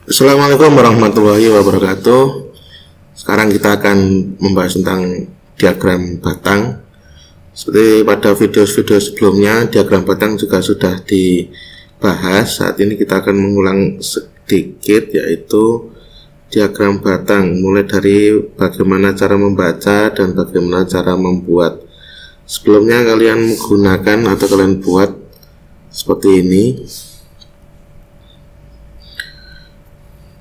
Assalamualaikum warahmatullahi wabarakatuh. Sekarang kita akan membahas tentang diagram batang. Seperti pada video-video sebelumnya, diagram batang juga sudah dibahas. Saat ini kita akan mengulang sedikit, yaitu diagram batang, mulai dari bagaimana cara membaca dan bagaimana cara membuat. Sebelumnya kalian menggunakan atau kalian buat seperti ini.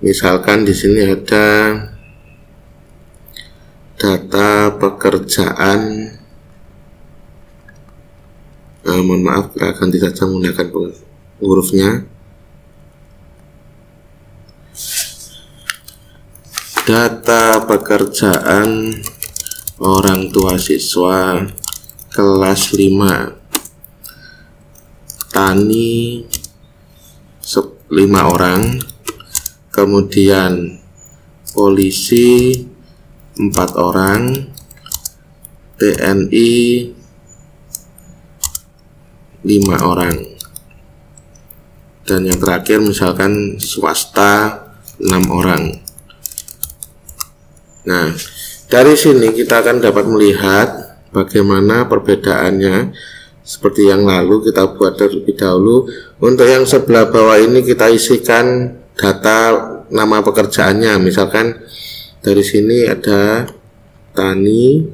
Misalkan di sini ada data pekerjaan. Mohon maaf, kita ganti saja menggunakan hurufnya. Data pekerjaan orang tua siswa kelas 5. Tani 5 orang. Kemudian polisi 4 orang, TNI 5 orang, dan yang terakhir misalkan swasta 6 orang. Nah, dari sini kita akan dapat melihat bagaimana perbedaannya. Seperti yang lalu kita buat terlebih dahulu. Untuk yang sebelah bawah ini kita isikan data nama pekerjaannya. Misalkan dari sini ada tani,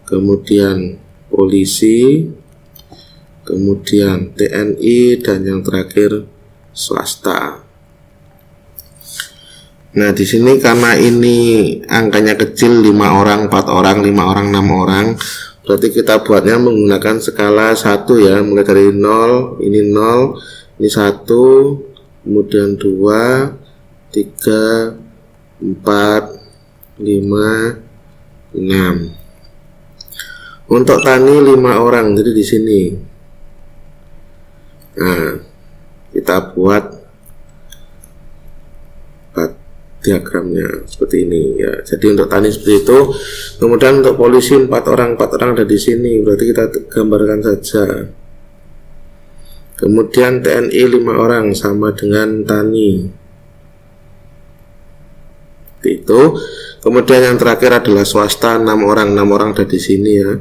kemudian polisi, kemudian TNI, dan yang terakhir swasta. Nah, di sini karena ini angkanya kecil, 5 orang, 4 orang, 5 orang, 6 orang, berarti kita buatnya menggunakan skala 1 ya, mulai dari 0, ini 0, ini 1, kemudian 2, 3, 4, 5, 6. Untuk tani 5 orang, jadi di sini. Nah, kita buat diagramnya seperti ini ya. Jadi untuk tani seperti itu. Kemudian untuk polisi 4 orang ada di sini, berarti kita gambarkan saja. Kemudian TNI 5 orang sama dengan tani. Itu. Kemudian yang terakhir adalah swasta 6 orang ada di sini ya.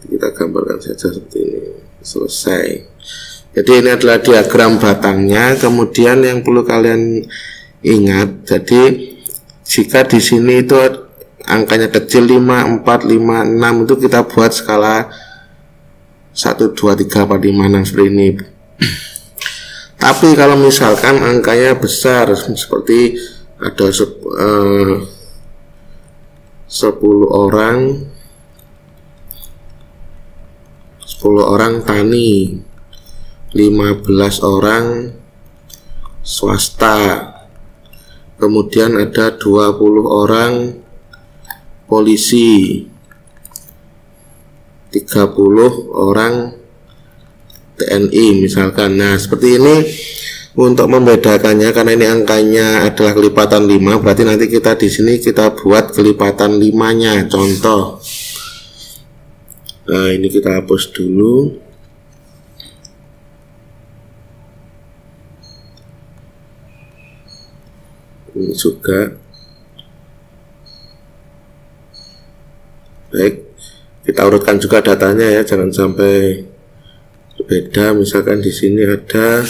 Kita gambarkan saja seperti ini. Selesai. Jadi ini adalah diagram batangnya. Kemudian yang perlu kalian ingat, jadi jika di sini itu angkanya kecil 5, 4, 5, 6 itu kita buat skala 1, 2, 3, 4, 5, 6 seperti ini. Tapi kalau misalkan angkanya besar seperti ada 10 orang tani, 15 orang swasta, kemudian ada 20 orang polisi, 30 orang TNI misalkan. Nah, seperti ini untuk membedakannya, karena ini angkanya adalah kelipatan 5, berarti nanti kita di sini kita buat kelipatan 5-nya. Contoh. Nah, ini kita hapus dulu. Ini juga. Baik, kita urutkan juga datanya ya, jangan sampai beda. Misalkan di sini ada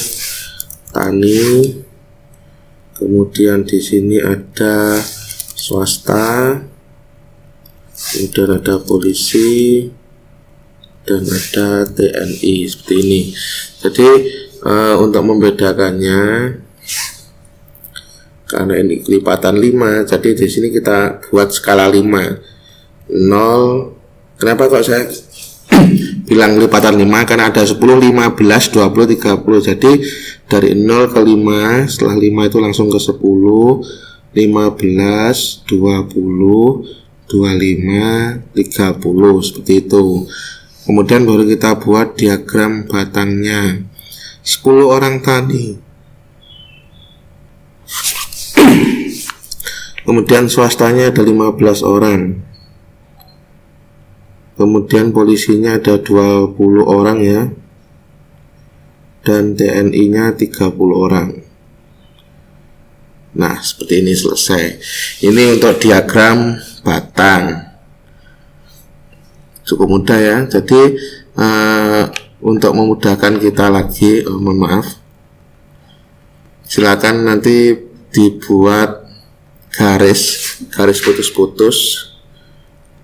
tani, kemudian di sini ada swasta, kemudian ada polisi, dan ada TNI seperti ini. Jadi untuk membedakannya, karena ini kelipatan 5, jadi di sini kita buat skala 5. 0. Kenapa kok saya bilang kelipatan 5? Karena ada 10, 15, 20, 30. Jadi dari 0 ke 5, setelah 5 itu langsung ke 10, 15, 20, 25, 30 seperti itu. Kemudian baru kita buat diagram batangnya. 10 orang tani, kemudian swastanya ada 15 orang, kemudian polisinya ada 20 orang ya, dan TNI-nya 30 orang. Nah, seperti ini selesai. Ini untuk diagram batang. Cukup mudah ya. Jadi untuk memudahkan kita lagi, mohon maaf, silakan nanti dibuat garis putus-putus.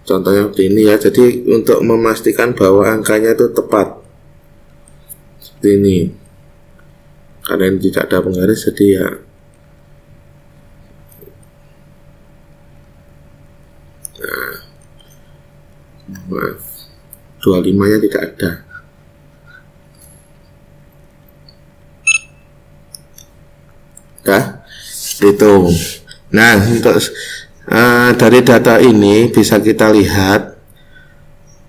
Contohnya seperti ini ya. Jadi untuk memastikan bahwa angkanya itu tepat, seperti ini. Karena ini tidak ada penggaris, jadi ya maaf, 25 nya tidak ada. Itu. Nah, untuk dari data ini bisa kita lihat,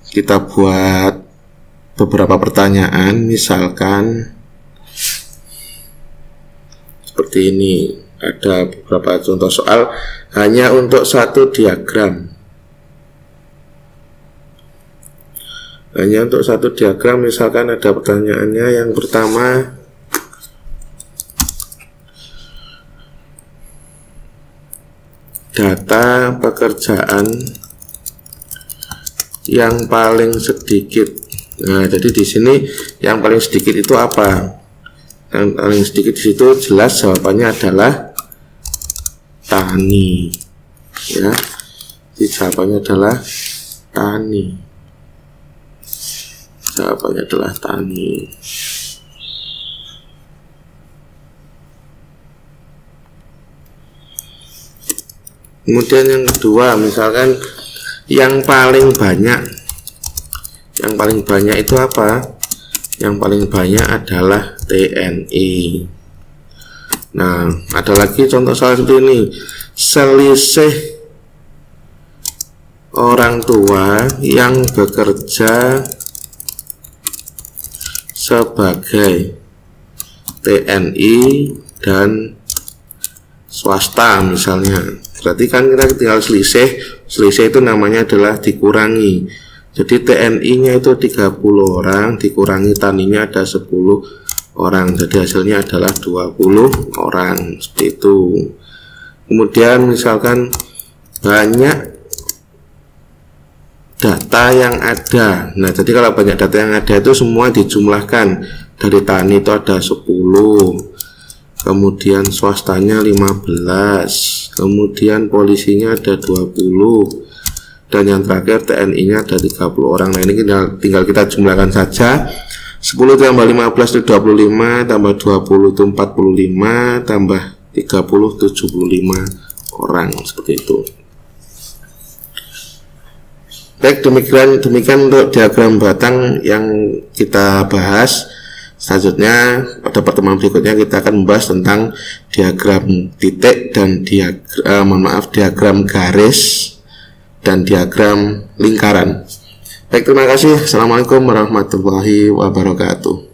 kita buat beberapa pertanyaan, misalkan seperti ini. Ada beberapa contoh soal hanya untuk satu diagram. Hanya untuk satu diagram, misalkan ada pertanyaannya yang pertama, data pekerjaan yang paling sedikit. Nah, jadi di sini yang paling sedikit itu apa? Yang paling sedikit di situ jelas jawabannya adalah tani. Ya, jadi jawabannya adalah tani. Jawabannya adalah tani. Kemudian yang kedua, misalkan yang paling banyak. Yang paling banyak itu apa? Yang paling banyak adalah TNI. Nah, ada lagi contoh soal seperti ini. Selisih orang tua yang bekerja sebagai TNI dan swasta misalnya. Berarti kan kita tinggal selisih itu namanya adalah dikurangi. Jadi TNI-nya itu 30 orang, dikurangi taninya ada 10 orang. Jadi hasilnya adalah 20 orang, seperti itu. Kemudian misalkan banyak data yang ada. Nah, jadi kalau banyak data yang ada itu semua dijumlahkan. Dari tani itu ada 10, kemudian swastanya 15, kemudian polisinya ada 20, dan yang terakhir TNI-nya ada 30 orang. Nah, ini tinggal kita jumlahkan saja. 10 tambah 15 itu 25, tambah 20 itu 45, tambah 30 75 orang, seperti itu. Baik, demikian untuk diagram batang yang kita bahas. Selanjutnya pada pertemuan berikutnya kita akan membahas tentang diagram titik dan diagram garis dan diagram lingkaran. Baik, terima kasih. Assalamualaikum warahmatullahi wabarakatuh.